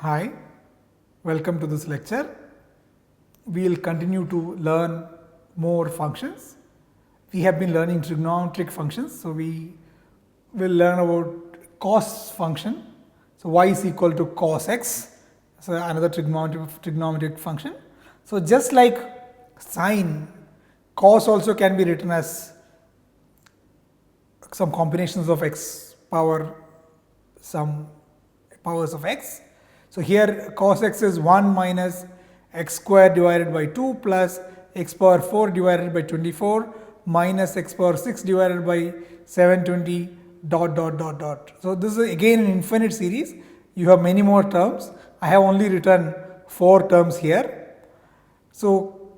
Hi, welcome to this lecture. We will continue to learn more functions. We have been learning trigonometric functions, so we will learn about cos function. So y is equal to cos x, so another trigonometric function. So just like sine, cos also can be written as some combinations of x power some powers of x. So here cos x is 1 minus x square divided by 2 plus x power 4 divided by 24 minus x power 6 divided by 720 dot dot dot dot. So this is again an infinite series. You have many more terms. I have only written 4 terms here. So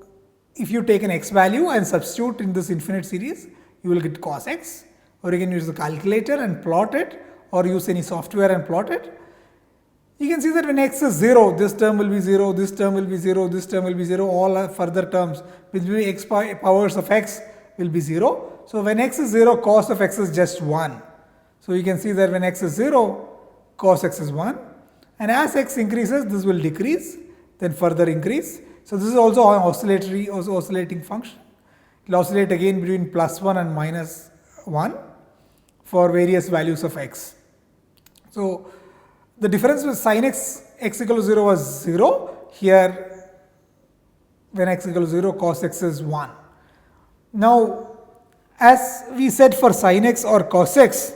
if you take an x value and substitute in this infinite series, you will get cos x, or you can use the calculator and plot it, or use any software and plot it. You can see that when x is 0, this term will be 0, this term will be 0, this term will be 0, all further terms which will be x powers of x will be 0. So when x is 0, cos of x is just 1. So you can see that when x is 0, cos x is 1, and as x increases, this will decrease, then further increase. So this is also an oscillating function. It will oscillate again between plus 1 and minus 1 for various values of x. So the difference with sin x equal to 0 was 0. Here, when x equal to 0, cos x is 1. Now, as we said for sin x or cos x,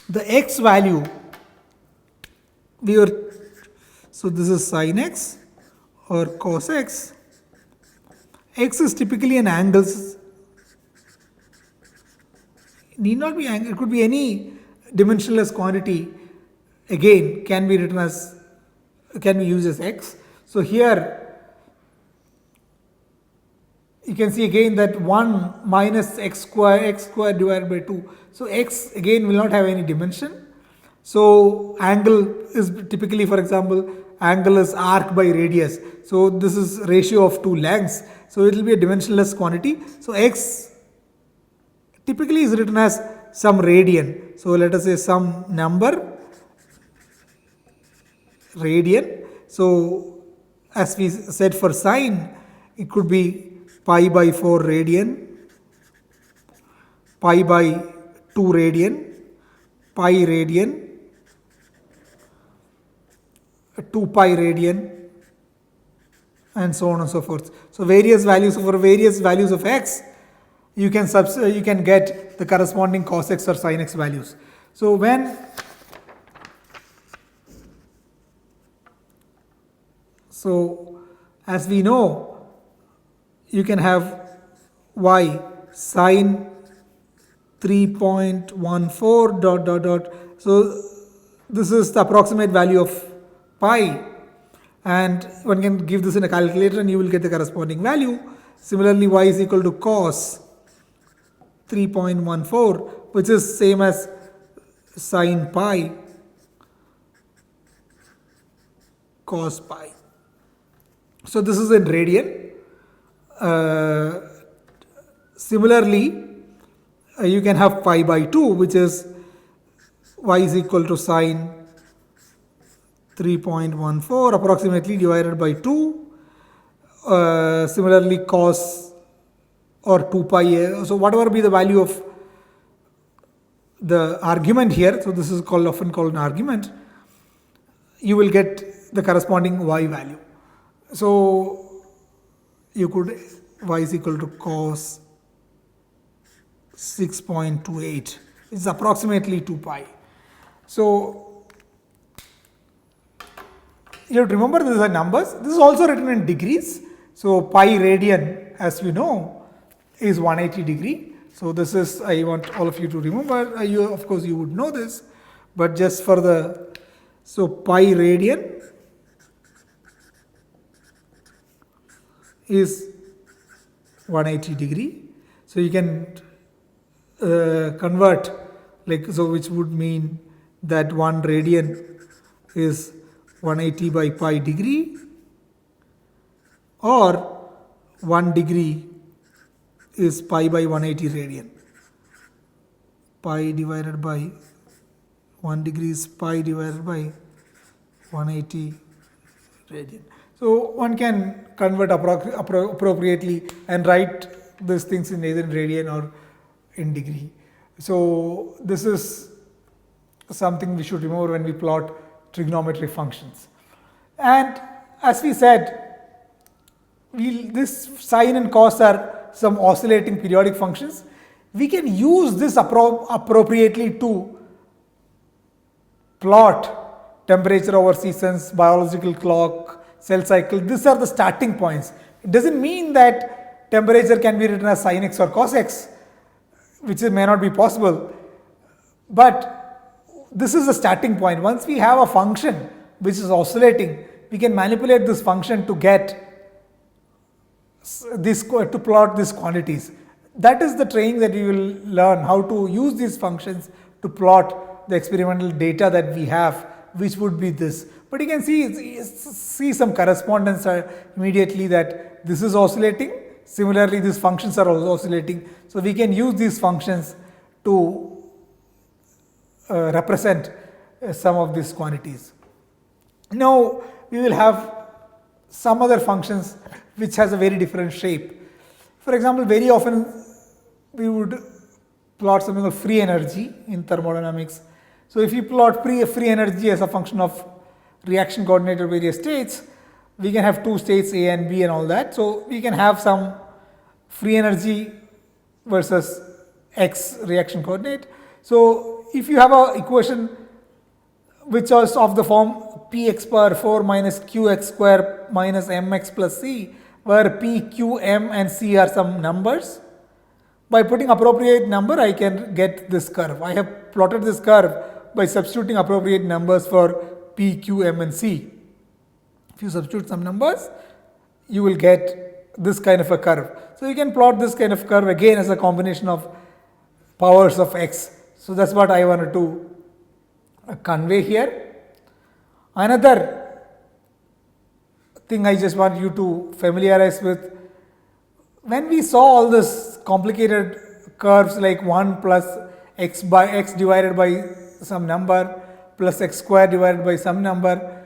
the x value, so this is sin x or cos x. X is typically an angle. Need not be angle, it could be any dimensionless quantity. Again, can be used as x. So here you can see again that 1 minus x square divided by 2. So x again will not have any dimension. So angle is typically, for example, angle is arc by radius. So this is ratio of 2 lengths. So it will be a dimensionless quantity. So x typically is written as some radian. So let us say some number radian. So as we said for sine, it could be pi by 4 radian, pi by 2 radian, pi radian, 2 pi radian, and so on and so forth. So various values for various values of x, you can get the corresponding cos x or sin x values. So as we know, you can have y sine 3.14 dot dot dot. So this is the approximate value of pi, and one can give this in a calculator and you will get the corresponding value. Similarly, y is equal to cos 3.14, which is same as sin pi cos pi. So this is in radian. Similarly, you can have pi by 2, which is y is equal to sine 3.14 approximately divided by 2. Similarly, cos or 2 pi. So whatever be the value of the argument here, so this is often called an argument, you will get the corresponding y value. So you could y is equal to cos 6.28. It's approximately 2 pi. So you have to remember these are numbers. This is also written in degrees. So pi radian, as we know, is 180 degree. So this is, I want all of you to remember. Of course you would know this, but just for so pi radian is 180 degree. So you can convert, which would mean that 1 radian is 180 by pi degree, or 1 degree is pi by 180 radian. Pi divided by 1 degree is pi divided by 180 radian. So one can convert appropriately and write these things in either in radian or in degree. So this is something we should remember when we plot trigonometric functions. And as we said, this sine and cos are some oscillating periodic functions. We can use this appropriately to plot temperature over seasons, biological clock, cell cycle. These are the starting points. It doesn't mean that temperature can be written as sin x or cos x, which may not be possible. But this is the starting point. Once we have a function which is oscillating, we can manipulate this function to get to plot these quantities. That is the training that we will learn, how to use these functions to plot the experimental data that we have, which would be this. But you can see some correspondence immediately that this is oscillating. Similarly, these functions are also oscillating. So we can use these functions to represent some of these quantities. Now we will have some other functions which has a very different shape. For example, very often we would plot something called free energy in thermodynamics. So if you plot free energy as a function of reaction coordinate at various states, we can have two states A and B and all that. So we can have some free energy versus x reaction coordinate. So if you have an equation which is of the form px power 4 minus qx square minus mx plus c, where p, q, m and c are some numbers, by putting appropriate number I can get this curve. I have plotted this curve by substituting appropriate numbers for p, q, m and c. If you substitute some numbers, you will get this kind of a curve. So you can plot this kind of curve again as a combination of powers of x. So that's what I wanted to convey here. Another thing I just want you to familiarize with, when we saw all this complicated curves like 1 plus x by x divided by some number plus x square divided by some number,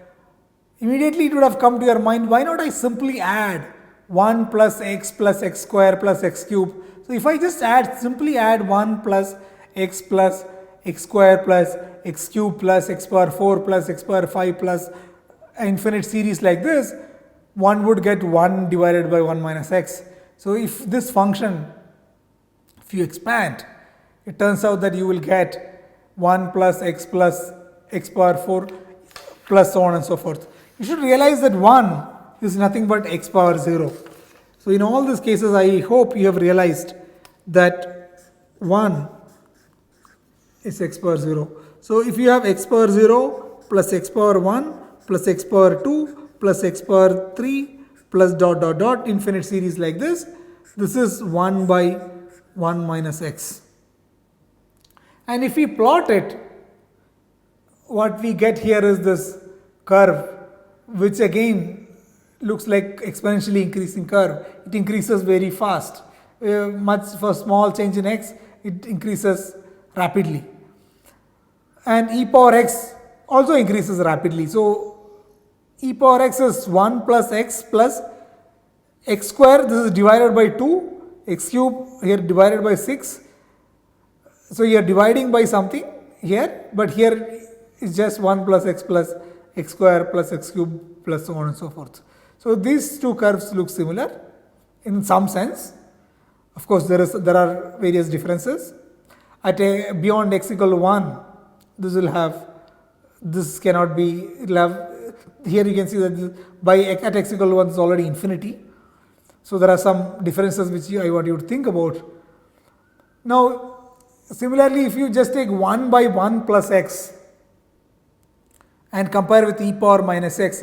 immediately it would have come to your mind, why not I simply add 1 plus x square plus x cube. So if I just simply add 1 plus x square plus x cube plus x power 4 plus x power 5 plus infinite series like this, one would get 1 divided by 1 minus x. So if this function, if you expand, it turns out that you will get 1 plus x power 4 plus so on and so forth. You should realize that 1 is nothing but x power 0. So in all these cases, I hope you have realized that 1 is x power 0. So if you have x power 0 plus x power 1 plus x power 2 plus x power 3 plus dot dot dot infinite series like this, this is 1 by 1 minus x. And if we plot it, what we get here is this curve, which again looks like exponentially increasing curve. It increases very fast. Much for small change in x, it increases rapidly. And e power x also increases rapidly. So e power x is 1 plus x square, this is divided by 2, x cube here divided by 6. So you are dividing by something here, but here is just 1 plus x square plus x cube plus so on and so forth. So these two curves look similar in some sense. Of course, there are various differences. At beyond x equal to 1, this cannot be, it will have, here you can see that at x equal to 1 is already infinity. So there are some differences which I want you to think about. Now, similarly, if you just take 1 by 1 plus x and compare with e power minus x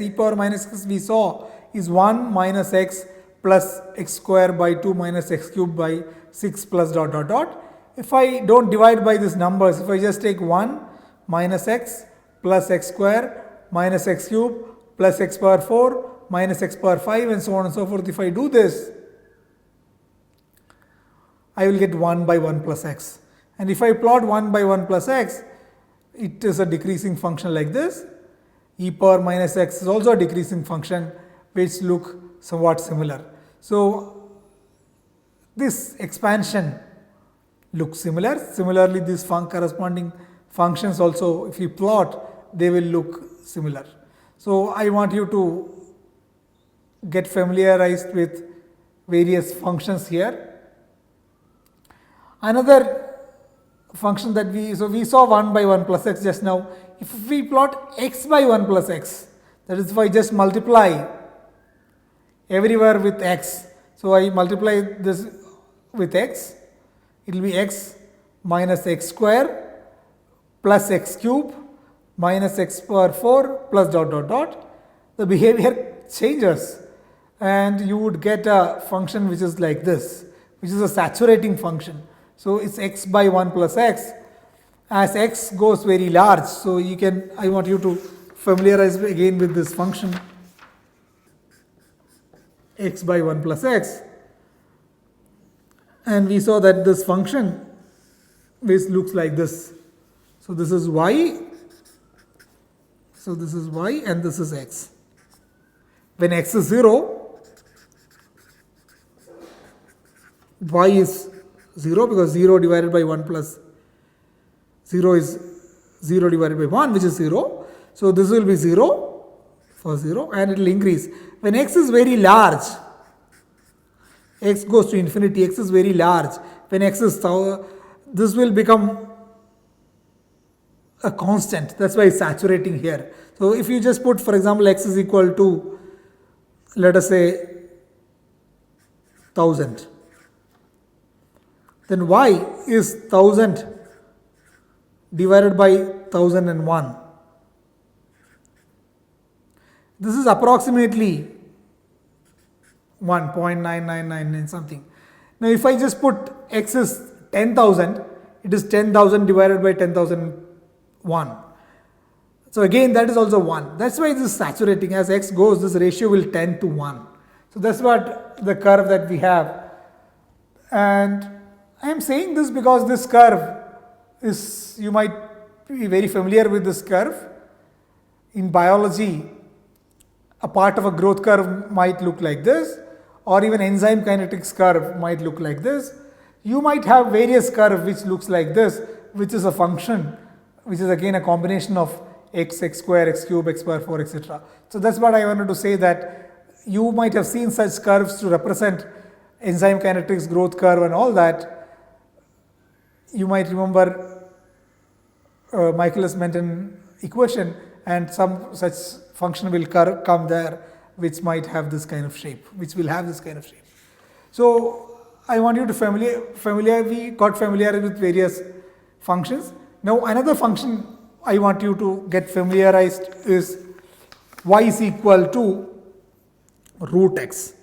we saw is 1 minus x plus x square by 2 minus x cube by 6 plus dot dot dot. If I don't divide by these numbers, if I just take 1 minus x plus x square minus x cube plus x power 4 minus x power 5 and so on and so forth, if I do this, I will get 1 by 1 plus x. And if I plot 1 by 1 plus x, it is a decreasing function like this. e power minus x is also a decreasing function which look somewhat similar. So this expansion looks similar. Similarly, these corresponding functions also, if you plot, they will look similar. So I want you to get familiarized with various functions here. Another function that we saw 1 by 1 plus x just now. If we plot x by 1 plus x, that is if I just multiply everywhere with x. So I multiply this with x, it will be x minus x square plus x cube minus x power 4 plus dot dot dot. The behavior changes and you would get a function which is like this, which is a saturating function. So it's x by 1 plus x. As x goes very large, so you can, I want you to familiarize again with this function x by 1 plus x, and we saw that this function which looks like this. So this is y, so this is y and this is x. When x is 0, y is 0 because 0 divided by 1 plus 0 is 0 divided by 1, which is 0. So this will be 0 for 0 and it will increase. When x is very large, x goes to infinity, x is very large. When x is, this will become a constant. That's why it's saturating here. So if you just put, for example, x is equal to, let us say, 1000. Then y is 1000 divided by 1001. This is approximately 1.9999 something. Now if I just put x is 10,000, it is 10,000 divided by 10,001. So again that is also 1. That's why this is saturating. As x goes, this ratio will tend to 1. So that's what the curve that we have. And I am saying this because this curve is, you might be very familiar with this curve. In biology, a part of a growth curve might look like this, or even enzyme kinetics curve might look like this. You might have various curve which looks like this, which is a function, which is again a combination of x, x square, x cube, x power 4, etc. So that's what I wanted to say, that you might have seen such curves to represent enzyme kinetics, growth curve and all that. You might remember Michaelis-Menten equation, and some such function will come there which might have this kind of shape, which will have this kind of shape. So I want you to we got familiar with various functions. Now another function I want you to get familiarized is y is equal to root x.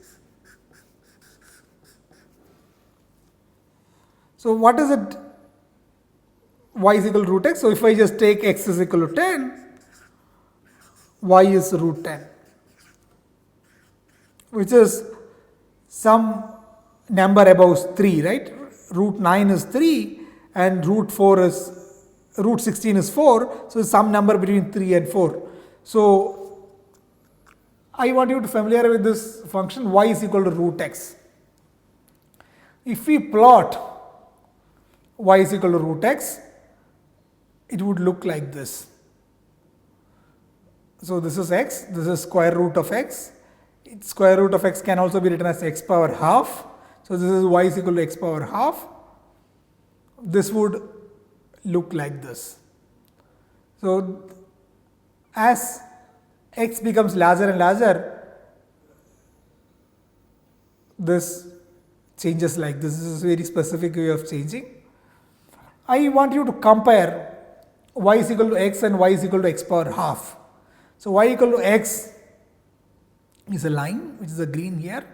So what is it? Y is equal to root x. So if I just take x is equal to 10, y is root 10, which is some number above 3, right? Root 9 is 3 and root 16 is 4. So some number between 3 and 4. So I want you to familiar with this function y is equal to root x. If we plot y is equal to root x, it would look like this. So this is x, this is square root of x. Square root of x can also be written as x power half. So this is y is equal to x power half. This would look like this. So as x becomes larger and larger, this changes like this. This is a very specific way of changing. I want you to compare y is equal to x and y is equal to x power half. So y equal to x is a line which is a green here.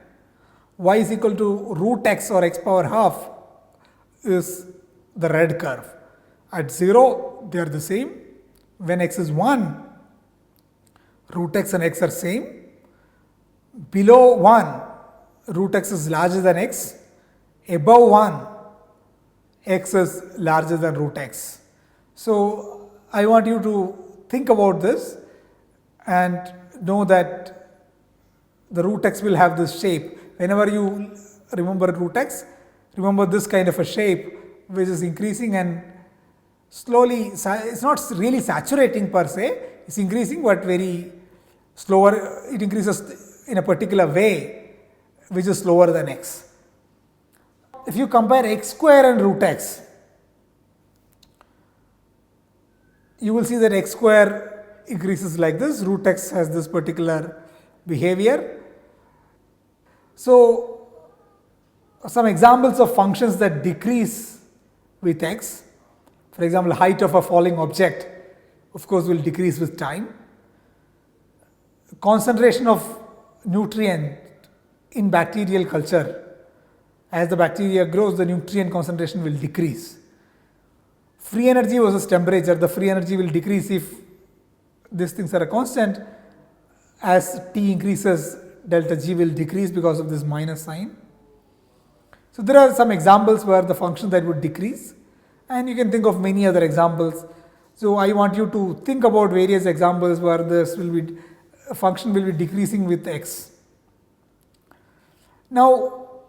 Y is equal to root x or x power half is the red curve. At 0 they are the same. When x is 1, root x and x are same. Below 1, root x is larger than x. Above 1, x is larger than root x. So I want you to think about this. and know that the root x will have this shape. Whenever you remember root x, remember this kind of a shape which is increasing and slowly, it's not really saturating per se, it's increasing but very slower, it increases in a particular way which is slower than x. If you compare x square and root x, you will see that x square increases like this, root x has this particular behavior. So, some examples of functions that decrease with x, for example, height of a falling object of course will decrease with time. Concentration of nutrient in bacterial culture, as the bacteria grows the nutrient concentration will decrease. Free energy versus temperature, the free energy will decrease if these things are a constant. As T increases, delta G will decrease because of this minus sign. So there are some examples where the function that would decrease, and you can think of many other examples. So I want you to think about various examples where this will be a function will be decreasing with x. Now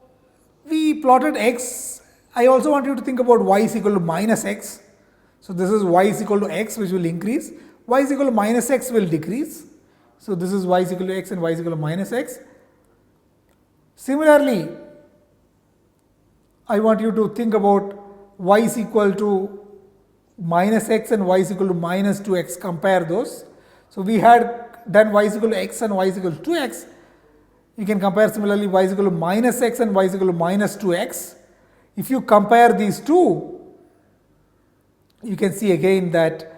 we plotted x. I also want you to think about y is equal to minus x. So this is y is equal to x, which will increase. Y is equal to minus x will decrease. So this is y is equal to x and y is equal to minus x. Similarly, I want you to think about y is equal to minus x and y is equal to minus 2x, compare those. So we had done y is equal to x and y is equal to 2x. You can compare similarly y is equal to minus x and y is equal to minus 2x. If you compare these two, you can see again that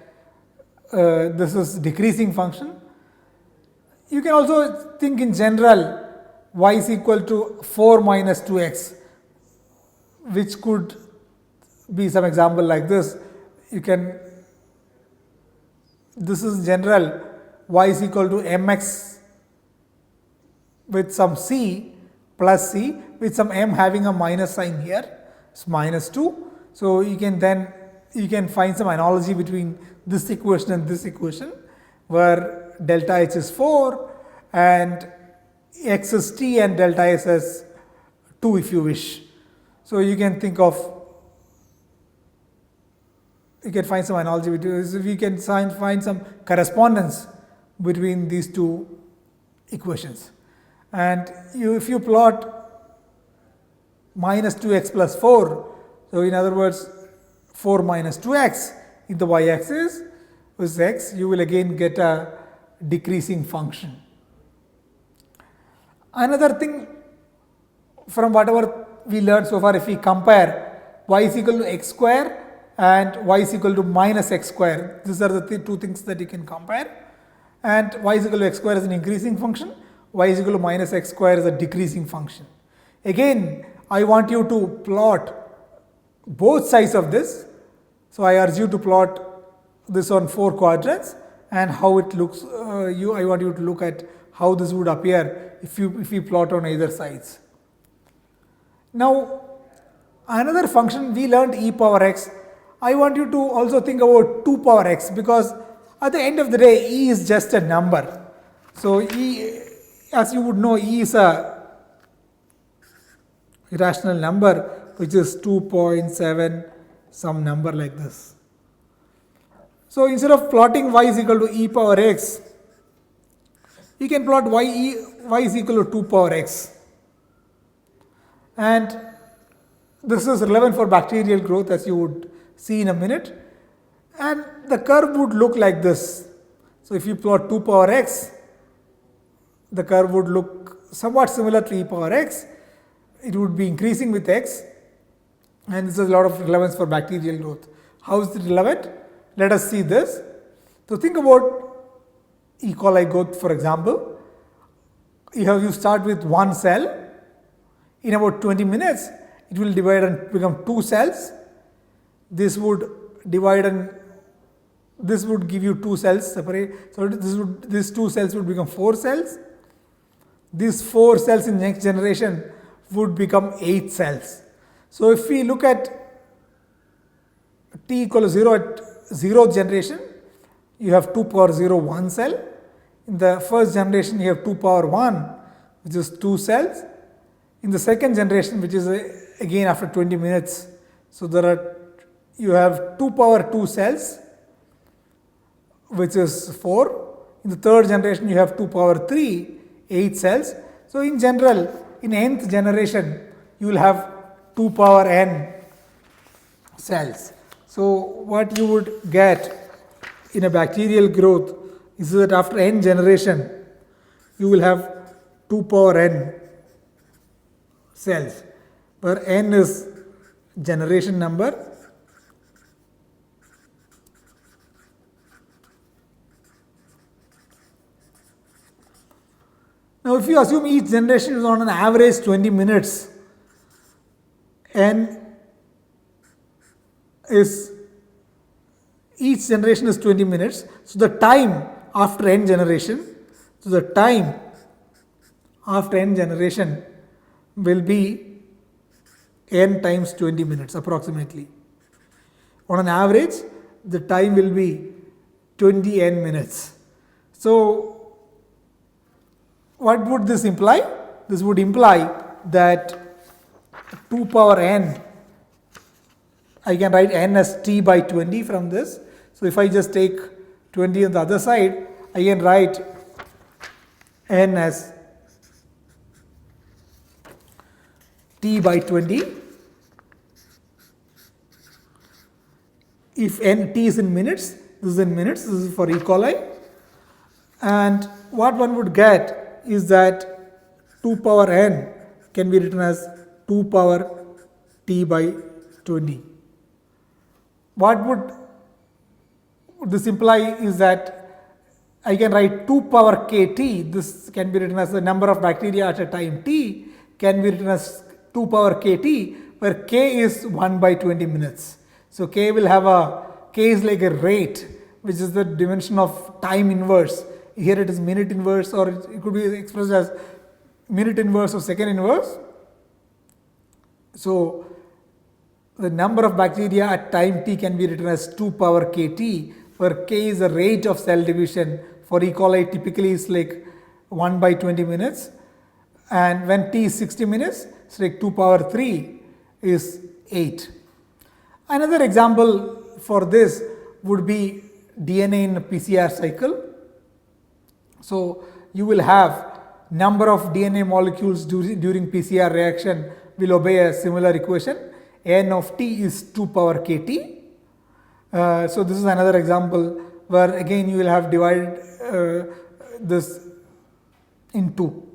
this is decreasing function. You can also think in general y is equal to 4 minus 2x, which could be some example like this. You can, this is general, y is equal to mx with some c plus c with some m having a minus sign here, it's minus 2. So you can then, you can find some analogy between this equation and this equation, where delta h is 4 and x is t and delta s is 2 if you wish. So you can think of, you can find some analogy between, so we can find some correspondence between these two equations. And if you plot minus 2x plus 4, so in other words 4 minus 2x in the y-axis is x, you will again get a decreasing function. Another thing from whatever we learned so far, if we compare y is equal to x square and y is equal to minus x square, these are the two things that you can compare, and y is equal to x square is an increasing function, y is equal to minus x square is a decreasing function. Again, I want you to plot both sides of this. So I urge you to plot this on 4 quadrants and how it looks. I want you to look at how this would appear if you plot on either sides. Now, another function we learned e power x. I want you to also think about 2 power x, because at the end of the day e is just a number. So e, as you would know, e is a irrational number which is 2.7 some number like this. So instead of plotting y is equal to e power x, you can plot y is equal to 2 power x. And this is relevant for bacterial growth, as you would see in a minute. And the curve would look like this. So if you plot 2 power x, the curve would look somewhat similar to e power x. It would be increasing with x, and this has a lot of relevance for bacterial growth. How is it relevant? Let us see this. So think about E. coli growth, for example. You start with one cell. In about 20 minutes, it will divide and become 2 cells. This would divide and this would give you 2 cells separate. So these 2 cells would become 4 cells. These 4 cells in next generation would become 8 cells. So if we look at t equal to 0 at 0th generation, you have 2 power 0 1 cell. In the first generation you have 2 power 1, which is 2 cells. In the second generation, which is again after 20 minutes, so you have 2 power 2 cells, which is 4. In the third generation you have 2 power 3, 8 cells. So in general, in nth generation you will have 2 power n cells. So what you would get in a bacterial growth is that after n generation you will have 2 power n cells, where n is generation number. Now if you assume each generation is on an average 20 minutes, each generation is 20 minutes, so the time after n generation, will be n times 20 minutes approximately. On an average, the time will be 20 n minutes. So what would this imply? This would imply that 2 power n, I can write n as t by 20 from this. So if I just take 20 on the other side, I can write n as t by 20. If t is in minutes, this is for E. coli. And what one would get is that 2 power n can be written as 2 power t by 20. What would this imply is that I can write 2 power kt, this can be written as the number of bacteria at a time t, can be written as 2 power kt, where k is 1 by 20 minutes. So k is like a rate, which is the dimension of time inverse. Here it is minute inverse, or it could be expressed as minute inverse or second inverse. So the number of bacteria at time t can be written as 2 power kt, where k is the rate of cell division. For E. coli typically is like 1 by 20 minutes, and when t is 60 minutes, it's like 2 power 3 is 8. Another example for this would be DNA in a PCR cycle. So you will have number of DNA molecules during PCR reaction will obey a similar equation. N of t is 2 power kt. So this is another example where again you will have divided this in 2.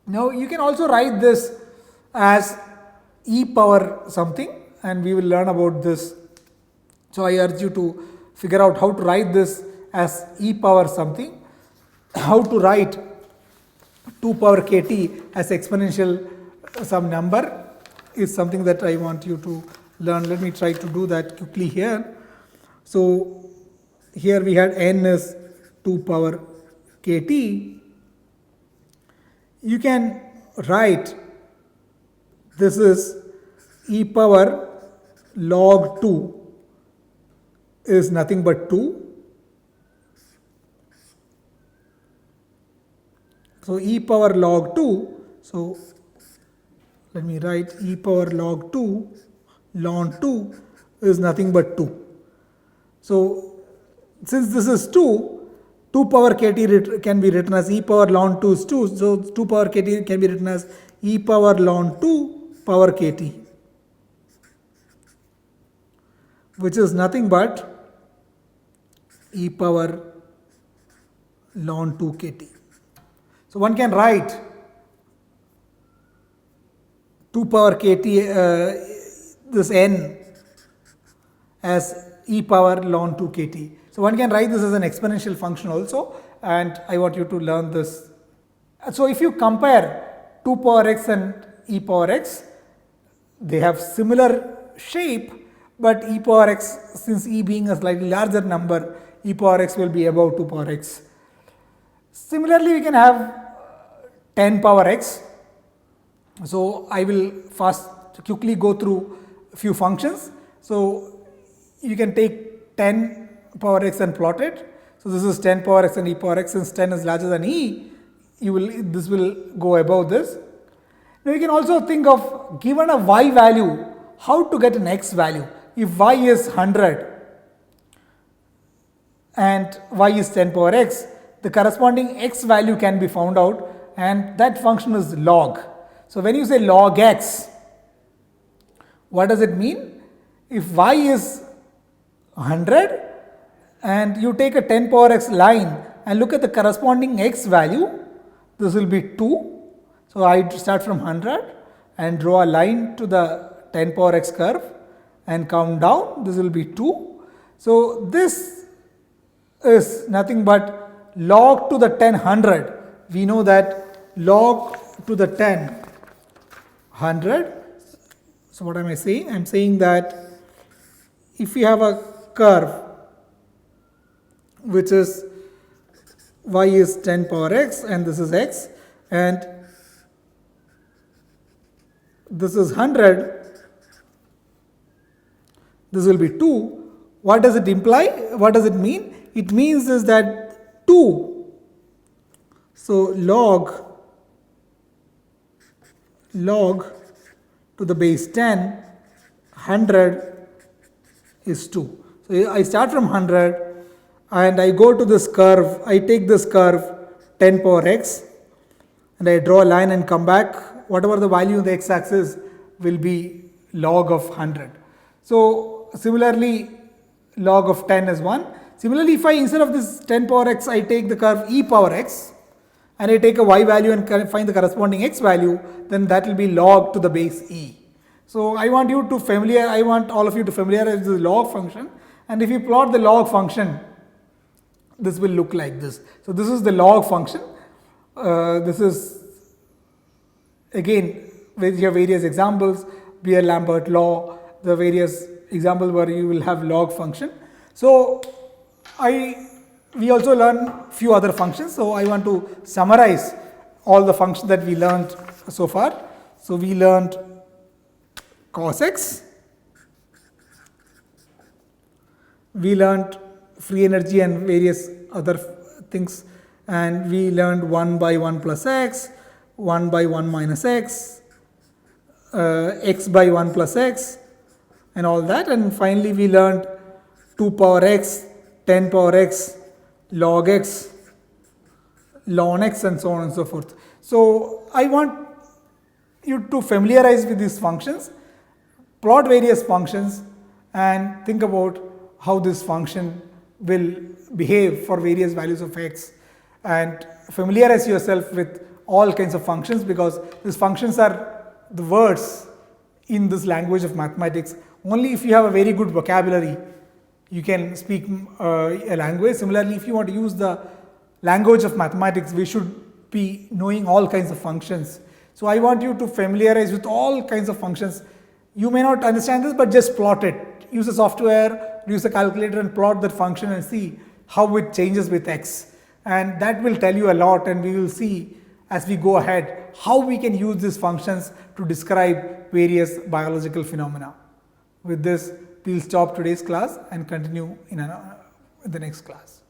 Now you can also write this as e power something, and we will learn about this. So I urge you to figure out how to write this as e power something. How to write 2 power kt as exponential some number is something that I want you to learn. Let me try to do that quickly here. So here we had n is 2 power kt. You can write this is e power log 2 is nothing but 2. So e power log 2, so let me write e power log 2 ln 2 is nothing but 2. So since this is 2, 2 power kt can be written as e power ln 2 is 2. So 2 power kt can be written as e power ln 2 power kt, which is nothing but e power ln 2 kt. So one can write 2 power kt, this n, as e power ln 2 kt. So one can write this as an exponential function also, and I want you to learn this. So if you compare 2 power x and e power x, they have similar shape, but e power x, since e being a slightly larger number, e power x will be above 2 power x. Similarly, we can have 10 power x. So I will first quickly go through a few functions. So you can take 10 power x and plot it. So this is 10 power x and e power x. Since 10 is larger than e, this will go above this. Now you can also think of, given a y value, how to get an x value. If y is 100 and y is 10 power x, the corresponding x value can be found out, and that function is log. So when you say log x, what does it mean? If y is 100 and you take a 10 power x line and look at the corresponding x value, this will be 2. So I start from 100 and draw a line to the 10 power x curve and count down, this will be 2. So this is nothing but log to the 10 100. We know that log to the 10 100. So what am I saying? I am saying that if we have a curve which is y is 10 power x and this is x and this is 100, this will be 2. What does it imply? What does it mean? It means is that 2. So log to the base 10, 100 is 2. So I start from 100 and I go to this curve, I take this curve 10 power x and I draw a line and come back. Whatever the value in the x axis will be log of 100. So similarly, log of 10 is 1. Similarly, if I, instead of this 10 power x, I take the curve e power x and I take a y value and find the corresponding x value, then that will be log to the base e. So I want all of you to familiarize with the log function, and if you plot the log function, this will look like this. So this is the log function. This is again, we have various examples, Beer-Lambert law, the various examples where you will have log function. So we also learn few other functions. So I want to summarize all the functions that we learned so far. So we learned cos x, we learned free energy and various other things, and we learned 1 by 1 plus x, 1 by 1 minus x, x by 1 plus x and all that, and finally we learned 2 power x, 10 power x, log x, ln x and so on and so forth. So I want you to familiarize with these functions, plot various functions and think about how this function will behave for various values of x, and familiarize yourself with all kinds of functions, because these functions are the words in this language of mathematics. Only if you have a very good vocabulary you can speak a language. Similarly, if you want to use the language of mathematics, we should be knowing all kinds of functions. So I want you to familiarize with all kinds of functions. You may not understand this, but just plot it. Use a software, use a calculator and plot that function and see how it changes with x. And that will tell you a lot, and we will see as we go ahead how we can use these functions to describe various biological phenomena. With this, we will stop today's class and continue in the next class.